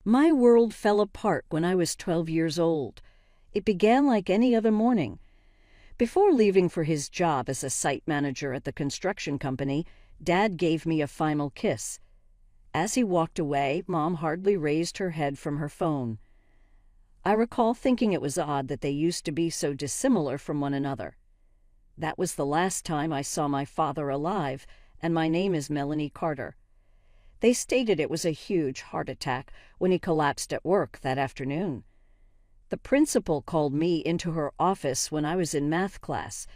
My world fell apart when I was 12 years old. It began like any other morning. Before leaving for his job as a site manager at the construction company, Dad gave me a final kiss. As he walked away, Mom hardly raised her head from her phone. I recall thinking it was odd that they used to be so dissimilar from one another. That was the last time I saw my father alive, and my name is Melanie Carter. They stated it was a huge heart attack when he collapsed at work that afternoon. The principal called me into her office when I was in math class.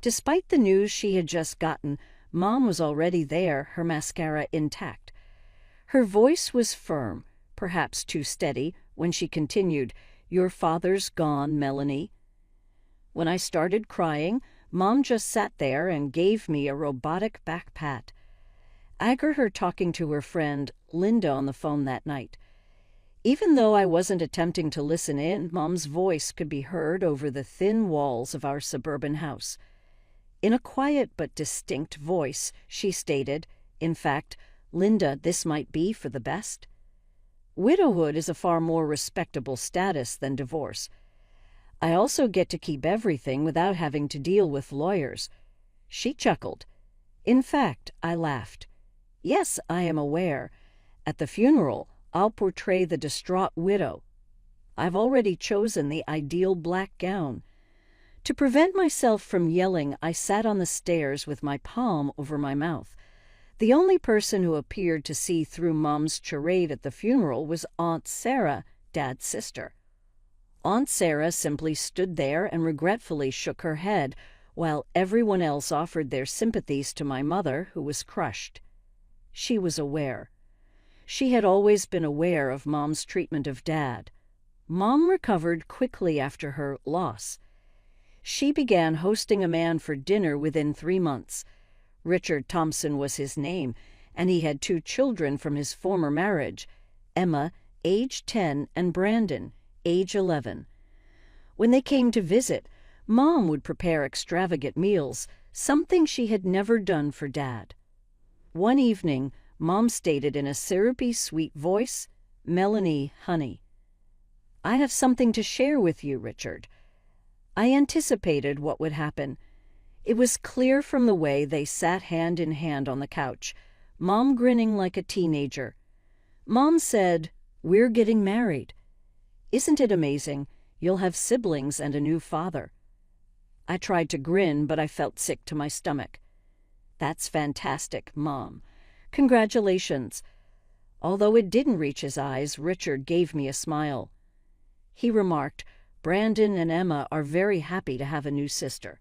Despite the news she had just gotten, Mom was already there, her mascara intact. Her voice was firm, perhaps too steady, when she continued, "Your father's gone, Melanie." When I started crying, Mom just sat there and gave me a robotic back pat. I heard her talking to her friend, Linda, on the phone that night. Even though I wasn't attempting to listen in, Mom's voice could be heard over the thin walls of our suburban house. In a quiet but distinct voice, she stated, "In fact, Linda, this might be for the best." Widowhood is a far more respectable status than divorce. I also get to keep everything without having to deal with lawyers. She chuckled. In fact, I laughed. Yes, I am aware. At the funeral, I'll portray the distraught widow. I've already chosen the ideal black gown. To prevent myself from yelling, I sat on the stairs with my palm over my mouth. The only person who appeared to see through Mom's charade at the funeral was Aunt Sarah, Dad's sister. Aunt Sarah simply stood there and regretfully shook her head, while everyone else offered their sympathies to my mother, who was crushed. She was aware. She had always been aware of Mom's treatment of Dad. Mom recovered quickly after her loss. She began hosting a man for dinner within 3 months. Richard Thompson was his name, and he had 2 children from his former marriage, Emma, age 10, and Brandon, age 11. When they came to visit, Mom would prepare extravagant meals, something she had never done for Dad. One evening, Mom stated in a syrupy, sweet voice, "Melanie, honey, I have something to share with you, Richard." I anticipated what would happen. It was clear from the way they sat hand in hand on the couch, Mom grinning like a teenager. Mom said, "We're getting married. Isn't it amazing? You'll have siblings and a new father." I tried to grin, but I felt sick to my stomach. "That's fantastic, Mom. Congratulations." Although it didn't reach his eyes, Richard gave me a smile. He remarked, "Brandon and Emma are very happy to have a new sister."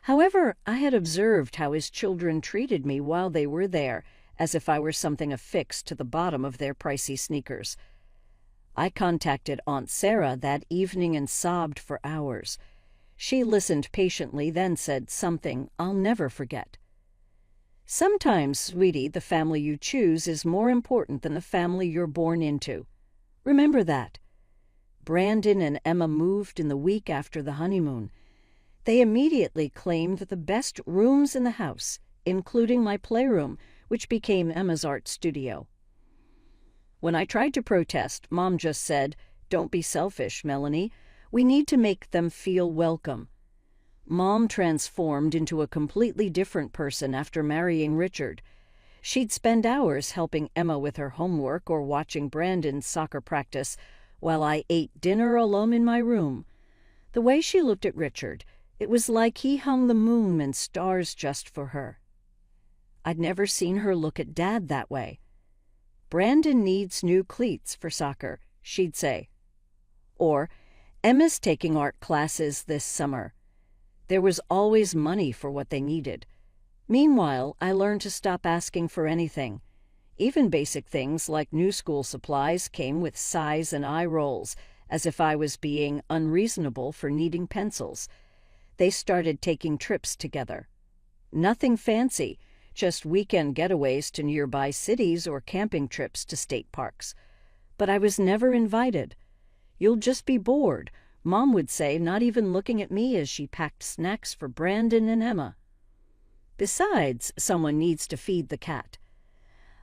However, I had observed how his children treated me while they were there, as if I were something affixed to the bottom of their pricey sneakers. I contacted Aunt Sarah that evening and sobbed for hours. She listened patiently, then said something I'll never forget. "Sometimes, sweetie, the family you choose is more important than the family you're born into. Remember that." Brandon and Emma moved in the week after the honeymoon. They immediately claimed the best rooms in the house, including my playroom, which became Emma's art studio. When I tried to protest, Mom just said, "Don't be selfish, Melanie. We need to make them feel welcome." Mom transformed into a completely different person after marrying Richard. She'd spend hours helping Emma with her homework or watching Brandon's soccer practice, while I ate dinner alone in my room. The way she looked at Richard, it was like he hung the moon and stars just for her. I'd never seen her look at Dad that way. "Brandon needs new cleats for soccer," she'd say. Or, "Emma's taking art classes this summer." There was always money for what they needed. Meanwhile, I learned to stop asking for anything. Even basic things like new school supplies came with sighs and eye rolls, as if I was being unreasonable for needing pencils. They started taking trips together. Nothing fancy, just weekend getaways to nearby cities or camping trips to state parks. But I was never invited. "You'll just be bored," Mom would say, not even looking at me as she packed snacks for Brandon and Emma. Besides, someone needs to feed the cat.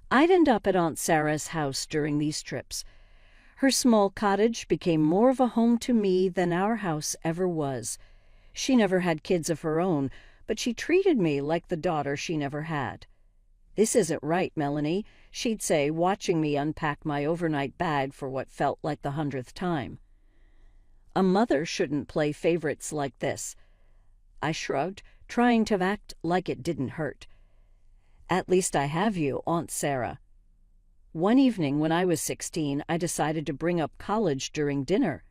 I'd end up at Aunt Sarah's house during these trips. Her small cottage became more of a home to me than our house ever was. She never had kids of her own, but she treated me like the daughter she never had. "This isn't right, Melanie," she'd say, watching me unpack my overnight bag for what felt like the 100th time. "A mother shouldn't play favorites like this." I shrugged, trying to act like it didn't hurt. "At least I have you, Aunt Sarah." One evening when I was 16, I decided to bring up college during dinner.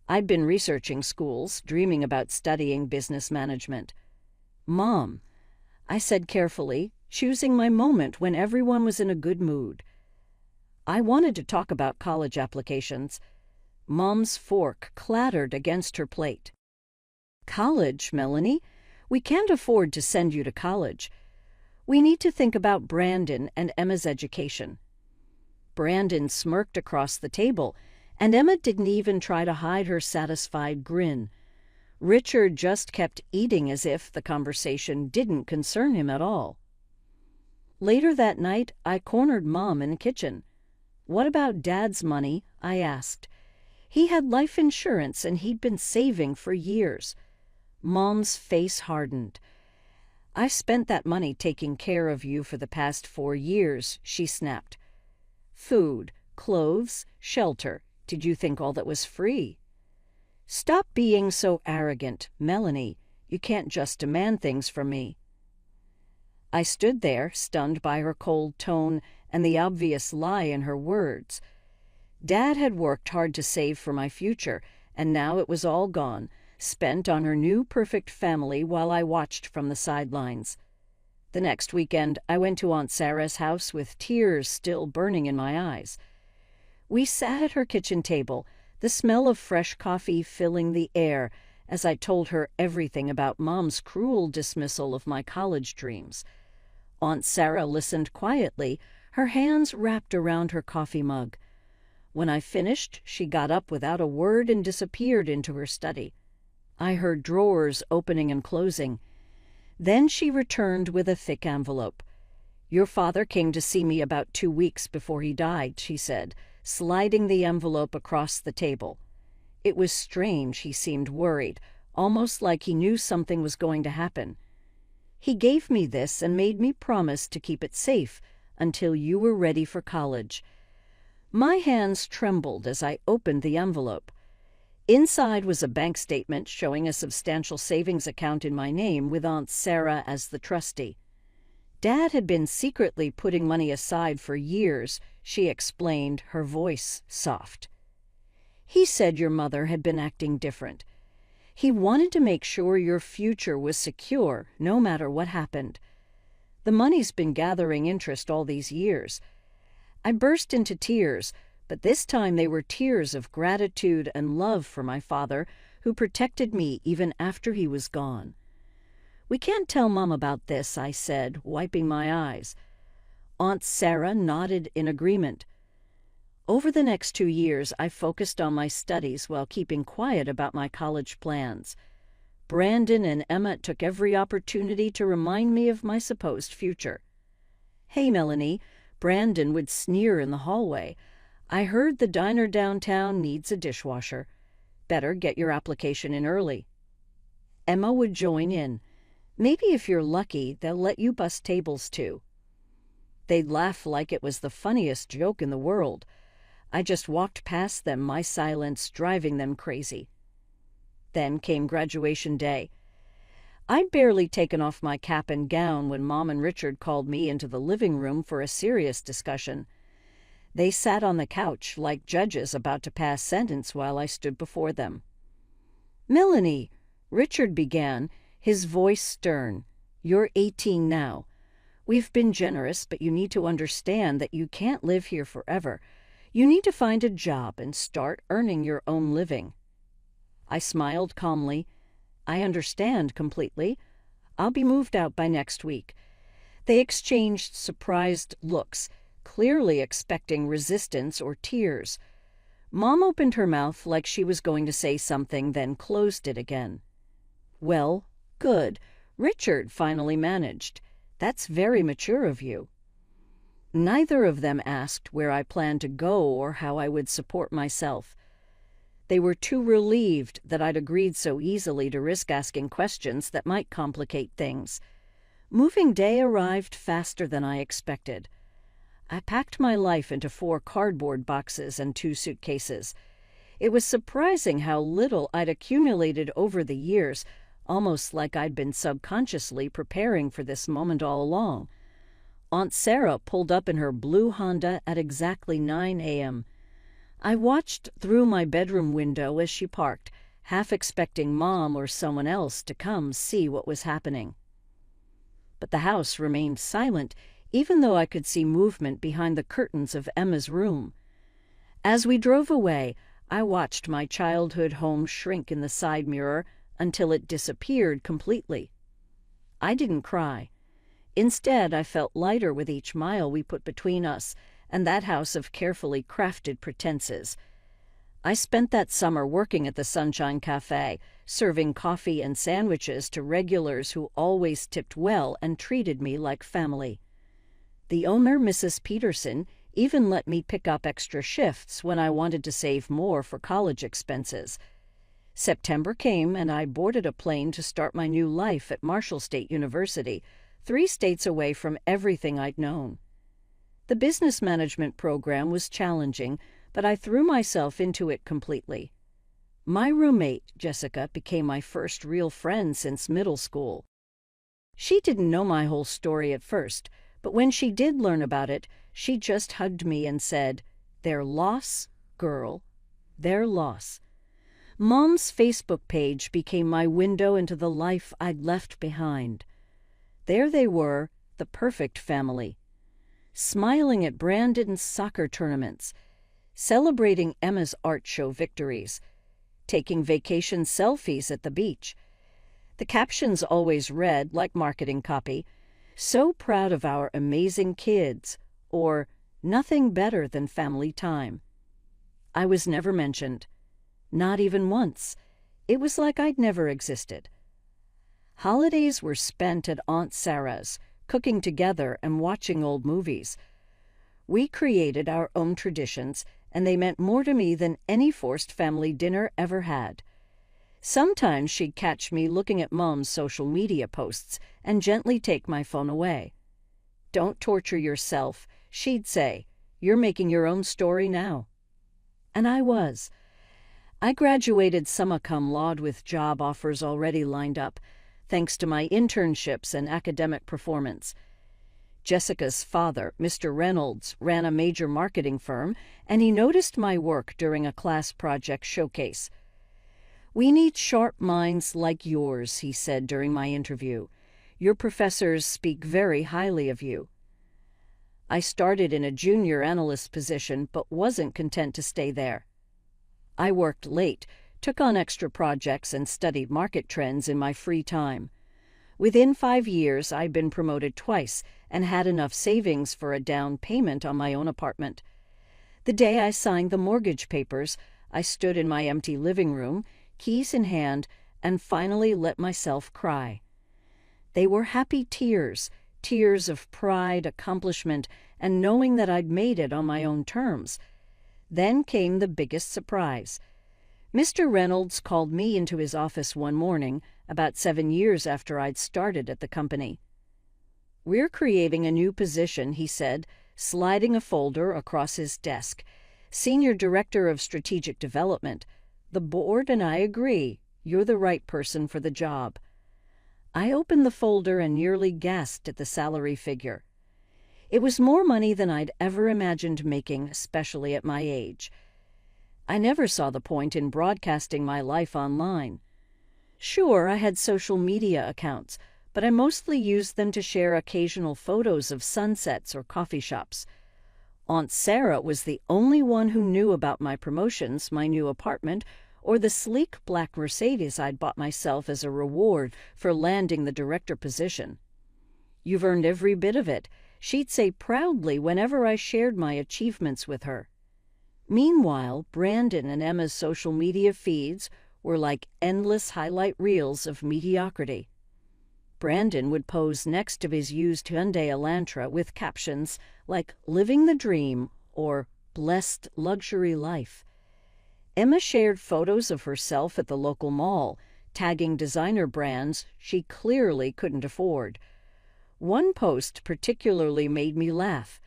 I'd been researching schools, dreaming about studying business management. "Mom," I said carefully, choosing my moment when everyone was in a good mood. I wanted to talk about college applications. Mom's fork clattered against her plate. "College, Melanie? We can't afford to send you to college. We need to think about Brandon and Emma's education." Brandon smirked across the table, and Emma didn't even try to hide her satisfied grin. Richard just kept eating as if the conversation didn't concern him at all. Later that night, I cornered Mom in the kitchen. "What about Dad's money?" I asked. He had life insurance and he'd been saving for years. Mom's face hardened. "I've spent that money taking care of you for the past 4 years," she snapped. "Food, clothes, shelter. Did you think all that was free?" "Stop being so arrogant, Melanie. You can't just demand things from me." I stood there, stunned by her cold tone and the obvious lie in her words. Dad had worked hard to save for my future, and now it was all gone, spent on her new perfect family while I watched from the sidelines. The next weekend, I went to Aunt Sarah's house with tears still burning in my eyes. We sat at her kitchen table, the smell of fresh coffee filling the air, as I told her everything about Mom's cruel dismissal of my college dreams. Aunt Sarah listened quietly, her hands wrapped around her coffee mug. When I finished, she got up without a word and disappeared into her study. I heard drawers opening and closing. Then she returned with a thick envelope. "Your father came to see me about 2 weeks before he died," she said, sliding the envelope across the table. It was strange, he seemed worried, almost like he knew something was going to happen. "He gave me this and made me promise to keep it safe until you were ready for college." My hands trembled as I opened the envelope. Inside was a bank statement showing a substantial savings account in my name with Aunt Sarah as the trustee. Dad had been secretly putting money aside for years, she explained, her voice soft. "He said your mother had been acting different. He wanted to make sure your future was secure, no matter what happened. The money's been gathering interest all these years." I burst into tears, but this time they were tears of gratitude and love for my father, who protected me even after he was gone. "We can't tell Mom about this," I said, wiping my eyes. Aunt Sarah nodded in agreement. Over the next 2 years, I focused on my studies while keeping quiet about my college plans. Brandon and Emma took every opportunity to remind me of my supposed future. "Hey, Melanie," Brandon would sneer in the hallway. "I heard the diner downtown needs a dishwasher. Better get your application in early." Emma would join in. "Maybe if you're lucky, they'll let you bus tables too." They'd laugh like it was the funniest joke in the world. I just walked past them, my silence driving them crazy. Then came graduation day. I'd barely taken off my cap and gown when Mom and Richard called me into the living room for a serious discussion. They sat on the couch like judges about to pass sentence while I stood before them. "Melanie," Richard began, his voice stern, "you're 18 now. We've been generous, but you need to understand that you can't live here forever. You need to find a job and start earning your own living." I smiled calmly. "I understand completely. I'll be moved out by next week." They exchanged surprised looks, clearly expecting resistance or tears. Mom opened her mouth like she was going to say something, then closed it again. "Well, good. Richard finally managed. That's very mature of you." Neither of them asked where I planned to go or how I would support myself. They were too relieved that I'd agreed so easily to risk asking questions that might complicate things. Moving day arrived faster than I expected. I packed my life into 4 cardboard boxes and 2 suitcases. It was surprising how little I'd accumulated over the years, almost like I'd been subconsciously preparing for this moment all along. Aunt Sarah pulled up in her blue Honda at exactly 9 a.m. I watched through my bedroom window as she parked, half expecting Mom or someone else to come see what was happening. But the house remained silent, even though I could see movement behind the curtains of Emma's room. As we drove away, I watched my childhood home shrink in the side mirror until it disappeared completely. I didn't cry. Instead, I felt lighter with each mile we put between us and that house of carefully crafted pretenses. I spent that summer working at the Sunshine Cafe, serving coffee and sandwiches to regulars who always tipped well and treated me like family. The owner, Mrs. Peterson, even let me pick up extra shifts when I wanted to save more for college expenses. September came and I boarded a plane to start my new life at Marshall State University, 3 states away from everything I'd known. The business management program was challenging, but I threw myself into it completely. My roommate, Jessica, became my first real friend since middle school. She didn't know my whole story at first, but when she did learn about it, she just hugged me and said, "Their loss, girl, their loss." Mom's Facebook page became my window into the life I'd left behind. There they were, the perfect family, smiling at Brandon's soccer tournaments, celebrating Emma's art show victories, taking vacation selfies at the beach. The captions always read, like marketing copy, "So proud of our amazing kids," or "Nothing better than family time." I was never mentioned. Not even once. It was like I'd never existed. Holidays were spent at Aunt Sarah's, cooking together and watching old movies. We created our own traditions, and they meant more to me than any forced family dinner ever had. Sometimes she'd catch me looking at Mom's social media posts and gently take my phone away. "Don't torture yourself," she'd say. "You're making your own story now." And I was. I graduated summa cum laude with job offers already lined up, thanks to my internships and academic performance. Jessica's father, Mr. Reynolds, ran a major marketing firm, and he noticed my work during a class project showcase. "We need sharp minds like yours," he said during my interview. "Your professors speak very highly of you." I started in a junior analyst position, but wasn't content to stay there. I worked late, took on extra projects, and studied market trends in my free time. Within 5 years, I'd been promoted twice and had enough savings for a down payment on my own apartment. The day I signed the mortgage papers, I stood in my empty living room, keys in hand, and finally let myself cry. They were happy tears, tears of pride, accomplishment, and knowing that I'd made it on my own terms. Then came the biggest surprise. Mr. Reynolds called me into his office one morning, about 7 years after I'd started at the company. "We're creating a new position," he said, sliding a folder across his desk. "Senior Director of Strategic Development. The board and I agree. You're the right person for the job." I opened the folder and nearly gasped at the salary figure. It was more money than I'd ever imagined making, especially at my age. I never saw the point in broadcasting my life online. Sure, I had social media accounts, but I mostly used them to share occasional photos of sunsets or coffee shops. Aunt Sarah was the only one who knew about my promotions, my new apartment, or the sleek black Mercedes I'd bought myself as a reward for landing the director position. "You've earned every bit of it," she'd say proudly whenever I shared my achievements with her. Meanwhile, Brandon and Emma's social media feeds were like endless highlight reels of mediocrity. Brandon would pose next to his used Hyundai Elantra with captions like "Living the Dream" or "Blessed Luxury Life." Emma shared photos of herself at the local mall, tagging designer brands she clearly couldn't afford. One post particularly made me laugh.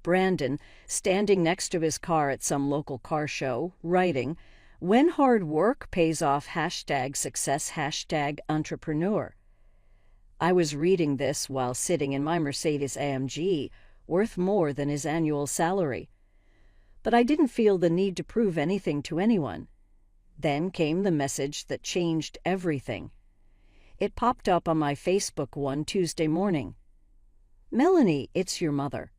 Brandon, standing next to his car at some local car show, writing, "When hard work pays off #success #entrepreneur." I was reading this while sitting in my Mercedes AMG, worth more than his annual salary. But I didn't feel the need to prove anything to anyone. Then came the message that changed everything. It popped up on my Facebook one Tuesday morning. "Melanie, it's your mother.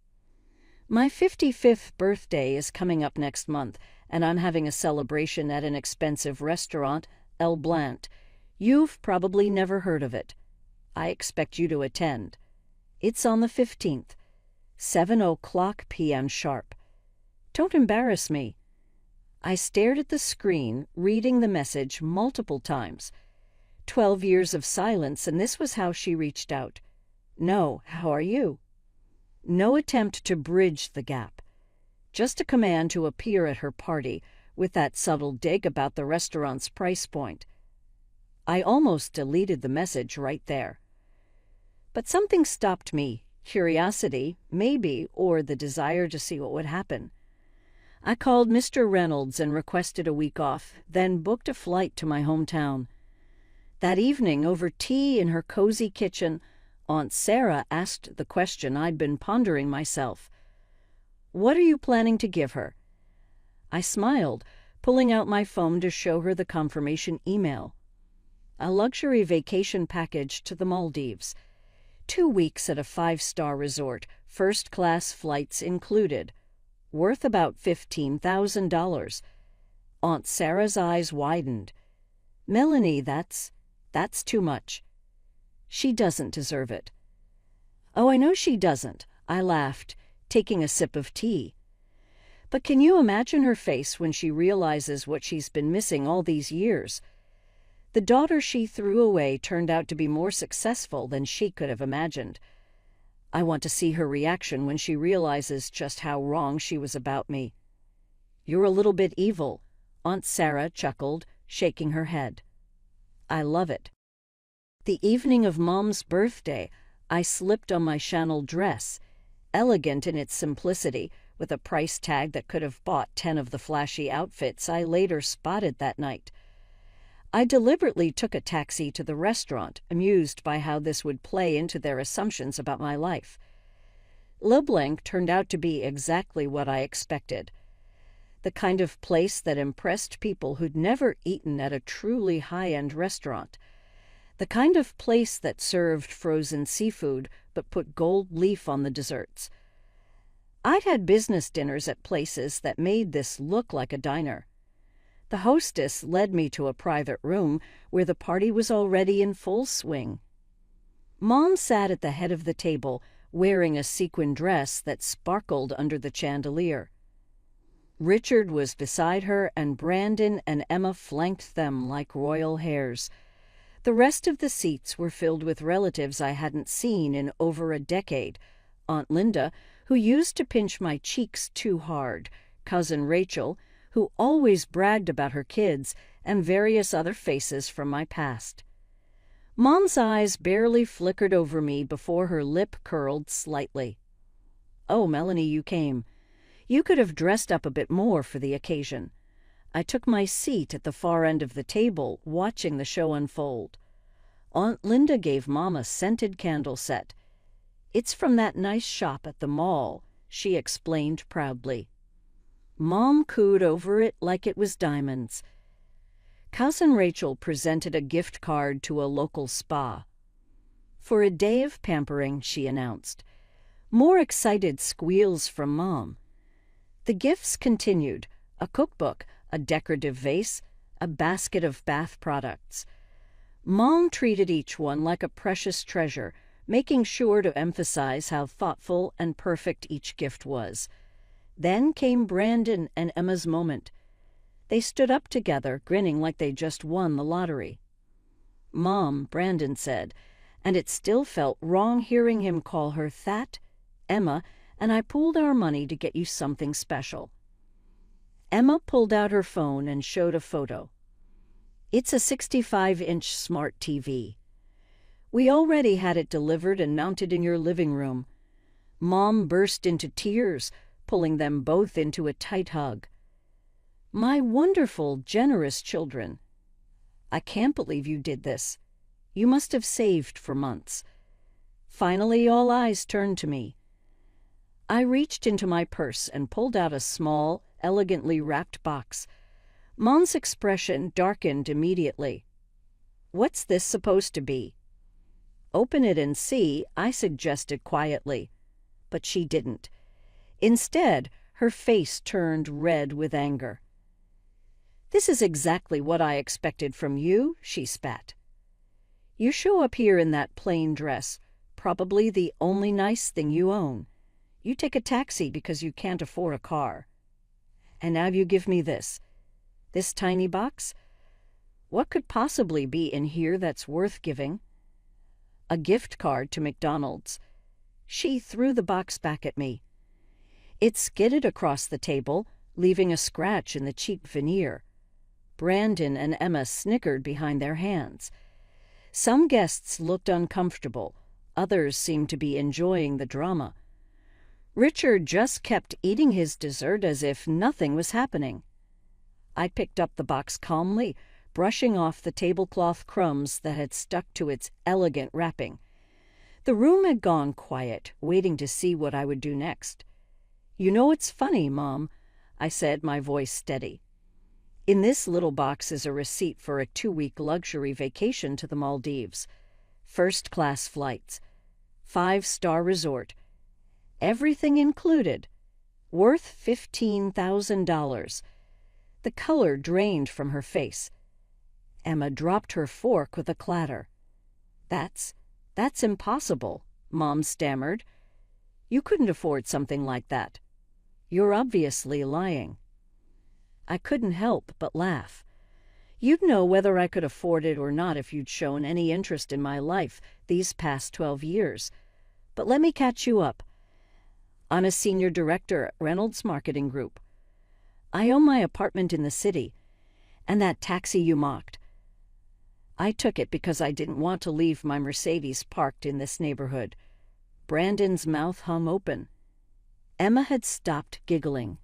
My 55th birthday is coming up next month, and I'm having a celebration at an expensive restaurant, El Blant. You've probably never heard of it. I expect you to attend. It's on the 15th, 7:00 p.m. sharp. Don't embarrass me." I stared at the screen, reading the message multiple times. 12 years of silence, and this was how she reached out. "No, how are you?" No attempt to bridge the gap. Just a command to appear at her party, with that subtle dig about the restaurant's price point. I almost deleted the message right there. But something stopped me. Curiosity, maybe, or the desire to see what would happen. I called Mr. Reynolds and requested a week off, then booked a flight to my hometown. That evening, over tea in her cozy kitchen, Aunt Sarah asked the question I'd been pondering myself. "What are you planning to give her?" I smiled, pulling out my phone to show her the confirmation email. A luxury vacation package to the Maldives. 2 weeks at a 5-star resort, first-class flights included. Worth about $15,000. Aunt Sarah's eyes widened. "Melanie, that's too much. She doesn't deserve it." "Oh, I know she doesn't," I laughed, taking a sip of tea. "But can you imagine her face when she realizes what she's been missing all these years? The daughter she threw away turned out to be more successful than she could have imagined. I want to see her reaction when she realizes just how wrong she was about me." "You're a little bit evil," Aunt Sarah chuckled, shaking her head. "I love it." The evening of Mom's birthday, I slipped on my Chanel dress, elegant in its simplicity, with a price tag that could have bought 10 of the flashy outfits I later spotted that night. I deliberately took a taxi to the restaurant, amused by how this would play into their assumptions about my life. Le Blanc turned out to be exactly what I expected. The kind of place that impressed people who'd never eaten at a truly high-end restaurant. The kind of place that served frozen seafood but put gold leaf on the desserts. I'd had business dinners at places that made this look like a diner. The hostess led me to a private room where the party was already in full swing. Mom sat at the head of the table, wearing a sequin dress that sparkled under the chandelier. Richard was beside her, and Brandon and Emma flanked them like royal hares. The rest of the seats were filled with relatives I hadn't seen in over a decade. Aunt Linda, who used to pinch my cheeks too hard, Cousin Rachel, who always bragged about her kids, and various other faces from my past. Mom's eyes barely flickered over me before her lip curled slightly. "Oh, Melanie, you came. You could have dressed up a bit more for the occasion." I took my seat at the far end of the table, watching the show unfold. Aunt Linda gave Mom a scented candle set. "It's from that nice shop at the mall," she explained proudly. Mom cooed over it like it was diamonds. Cousin Rachel presented a gift card to a local spa. "For a day of pampering," she announced. More excited squeals from Mom. The gifts continued: a cookbook, a decorative vase, a basket of bath products. Mom treated each one like a precious treasure, making sure to emphasize how thoughtful and perfect each gift was. Then came Brandon and Emma's moment. They stood up together, grinning like they just won the lottery. "Mom," Brandon said, and it still felt wrong hearing him call her that. Emma and I pooled our money to get you something special. Emma pulled out her phone and showed a photo. It's a 65-inch smart TV. We already had it delivered and mounted in your living room. Mom burst into tears, pulling them both into a tight hug. My wonderful, generous children. I can't believe you did this. You must have saved for months. Finally, all eyes turned to me. I reached into my purse and pulled out a small, elegantly wrapped box. Mom's expression darkened immediately. What's this supposed to be? Open it and see, I suggested quietly. But she didn't. Instead, her face turned red with anger. This is exactly what I expected from you, she spat. You show up here in that plain dress, probably the only nice thing you own. You take a taxi because you can't afford a car. And now you give me this tiny box? What could possibly be in here that's worth giving? A gift card to McDonald's. She threw the box back at me. It skidded across the table, leaving a scratch in the cheap veneer. Brandon and Emma snickered behind their hands. Some guests looked uncomfortable. Others seemed to be enjoying the drama. Richard just kept eating his dessert as if nothing was happening. I picked up the box calmly, brushing off the tablecloth crumbs that had stuck to its elegant wrapping. The room had gone quiet, waiting to see what I would do next. You know, it's funny, Mom, I said, my voice steady. In this little box is a receipt for a 2-week luxury vacation to the Maldives. First-class flights. 5-star resort. Everything included. Worth $15,000. The color drained from her face. Emma dropped her fork with a clatter. That's impossible, Mom stammered. You couldn't afford something like that. You're obviously lying. I couldn't help but laugh. You'd know whether I could afford it or not if you'd shown any interest in my life these past 12 years. But let me catch you up. I'm a senior director at Reynolds Marketing Group. I own my apartment in the city, and that taxi you mocked. I took it because I didn't want to leave my Mercedes parked in this neighborhood. Brandon's mouth hung open. Emma had stopped giggling.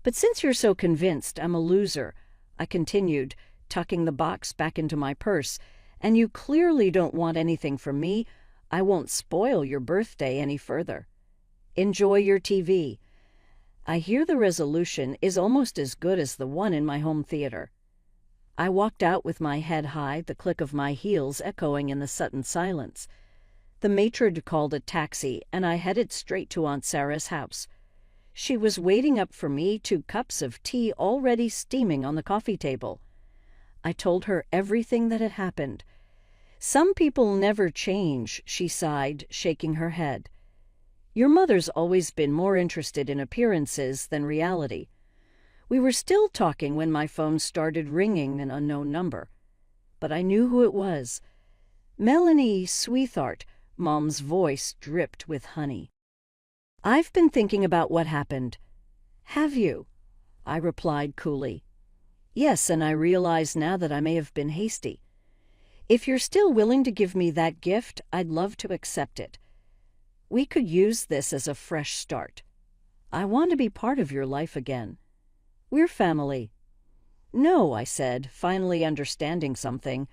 But since you're so convinced I'm a loser, I continued, tucking the box back into my purse, and you clearly don't want anything from me, I won't spoil your birthday any further. Enjoy your TV. I hear the resolution is almost as good as the one in my home theater. I walked out with my head high, the click of my heels echoing in the sudden silence. The matron called a taxi, and I headed straight to Aunt Sarah's house. She was waiting up for me, 2 cups of tea already steaming on the coffee table. I told her everything that had happened. Some people never change, she sighed, shaking her head. Your mother's always been more interested in appearances than reality. We were still talking when my phone started ringing an unknown number. But I knew who it was. Melanie Sweetheart, Mom's voice dripped with honey. I've been thinking about what happened. Have you? I replied coolly. Yes, and I realize now that I may have been hasty. If you're still willing to give me that gift, I'd love to accept it. We could use this as a fresh start. I want to be part of your life again. We're family. No, I said, finally understanding something.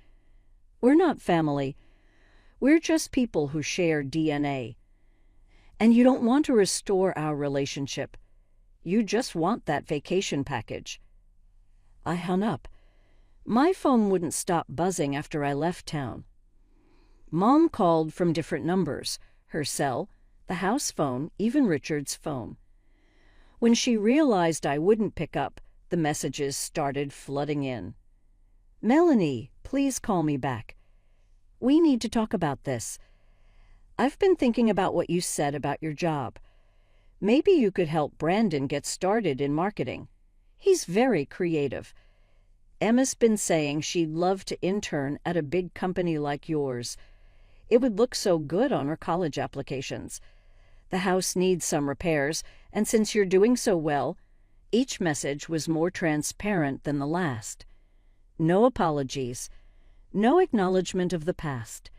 We're not family. We're just people who share DNA. And you don't want to restore our relationship. You just want that vacation package. I hung up. My phone wouldn't stop buzzing after I left town. Mom called from different numbers, her cell, the house phone, even Richard's phone. When she realized I wouldn't pick up, the messages started flooding in. Melanie, please call me back. We need to talk about this. I've been thinking about what you said about your job. Maybe you could help Brandon get started in marketing. He's very creative. Emma's been saying she'd love to intern at a big company like yours. It would look so good on her college applications. The house needs some repairs, and since you're doing so well, each message was more transparent than the last. No apologies, no acknowledgement of the past,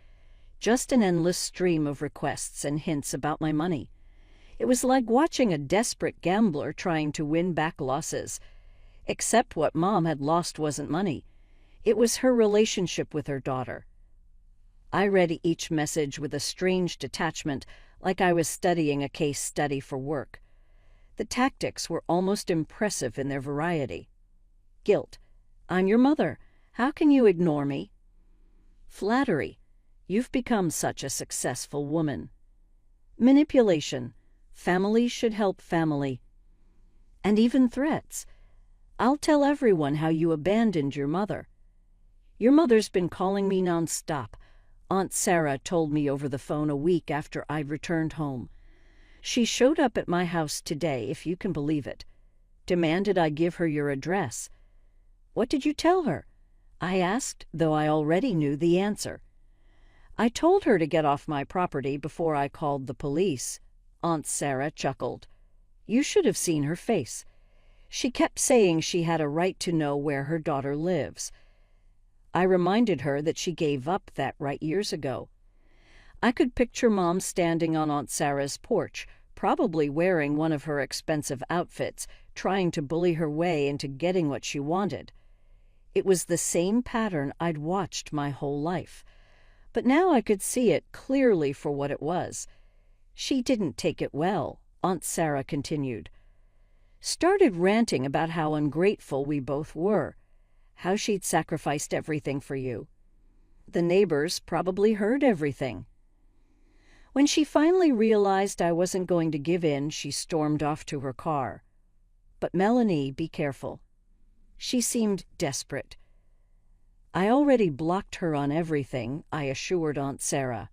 just an endless stream of requests and hints about my money. It was like watching a desperate gambler trying to win back losses. Except what Mom had lost wasn't money. It was her relationship with her daughter. I read each message with a strange detachment, like I was studying a case study for work. The tactics were almost impressive in their variety. Guilt. I'm your mother. How can you ignore me? Flattery. You've become such a successful woman. Manipulation. Family should help family. And even threats. I'll tell everyone how you abandoned your mother. Your mother's been calling me nonstop. Aunt Sarah told me over the phone a week after I returned home. She showed up at my house today, if you can believe it. Demanded I give her your address. What did you tell her? I asked, though I already knew the answer. I told her to get off my property before I called the police. Aunt Sarah chuckled. You should have seen her face. She kept saying she had a right to know where her daughter lives. I reminded her that she gave up that right years ago. I could picture Mom standing on Aunt Sarah's porch, probably wearing one of her expensive outfits, trying to bully her way into getting what she wanted. It was the same pattern I'd watched my whole life. But now I could see it clearly for what it was. She didn't take it well, Aunt Sarah continued. Started ranting about how ungrateful we both were, how she'd sacrificed everything for you. The neighbors probably heard everything. When she finally realized I wasn't going to give in, she stormed off to her car. But Melanie, be careful. She seemed desperate. I already blocked her on everything, I assured Aunt Sarah.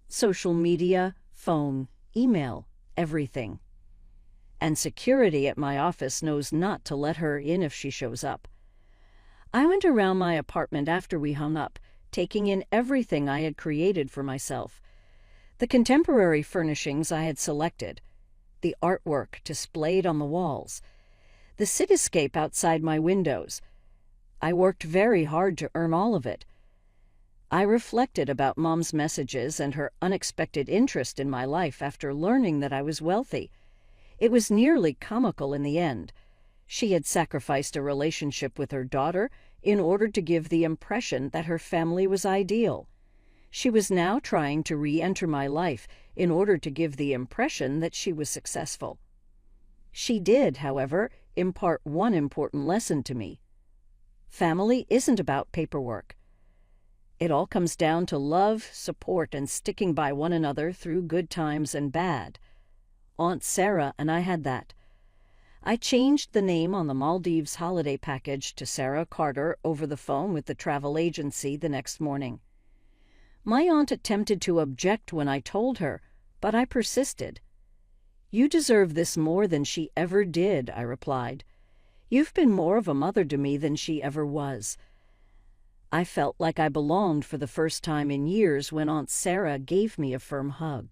Social media, phone, email, everything. And security at my office knows not to let her in if she shows up. I went around my apartment after we hung up, taking in everything I had created for myself. The contemporary furnishings I had selected, the artwork displayed on the walls, the cityscape outside my windows. I worked very hard to earn all of it. I reflected about Mom's messages and her unexpected interest in my life after learning that I was wealthy. It was nearly comical in the end. She had sacrificed a relationship with her daughter in order to give the impression that her family was ideal. She was now trying to re-enter my life in order to give the impression that she was successful. She did, however, impart one important lesson to me. Family isn't about paperwork. It all comes down to love, support, and sticking by one another through good times and bad. Aunt Sarah and I had that. I changed the name on the Maldives holiday package to Sarah Carter over the phone with the travel agency the next morning. My aunt attempted to object when I told her, but I persisted. You deserve this more than she ever did, I replied. You've been more of a mother to me than she ever was. I felt like I belonged for the first time in years when Aunt Sarah gave me a firm hug.